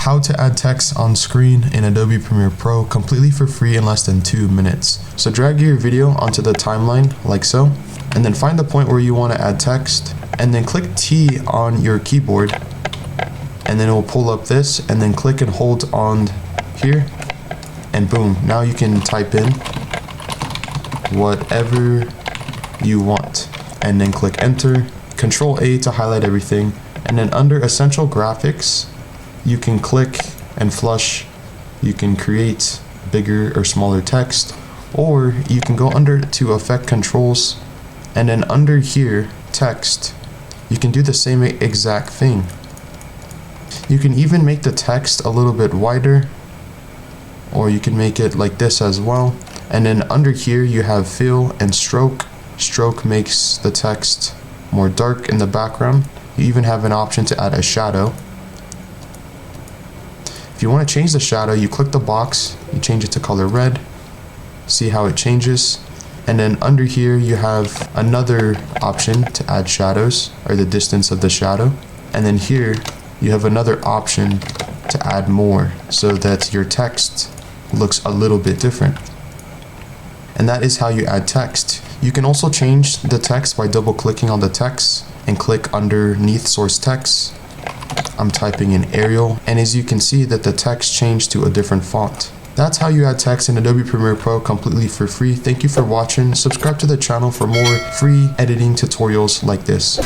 how to add text on screen in Adobe Premiere Pro completely for free in less than 2 minutes. So drag your video onto the timeline like so, and then find the point where you want to add text, and then click T on your keyboard, and then it will pull up this, and then click and hold on here, and boom, now you can type in whatever you want, and then click enter, Control A to highlight everything, and then under essential graphics you can click and flush. You can create bigger or smaller text, or you can go under to effect controls, and then under here text, you can do the same exact thing. You can even make the text a little bit wider, or you can make it like this as well. And then under here you have fill and stroke. Stroke makes the text more dark in the background. You even have an option to add a shadow. If you want to change the shadow, you click the box, you change it to color red, see how it changes. And then under here you have another option to add shadows, or the distance of the shadow. And then here you have another option to add more, so that your text looks a little bit different. And that is how you add text. You can also change the text by double clicking on the text and click underneath source text. I'm typing in Arial, and as you can see that the text changed to a different font. That's how you add text in Adobe Premiere Pro completely for free. Thank you for watching. Subscribe to the channel for more free editing tutorials like this.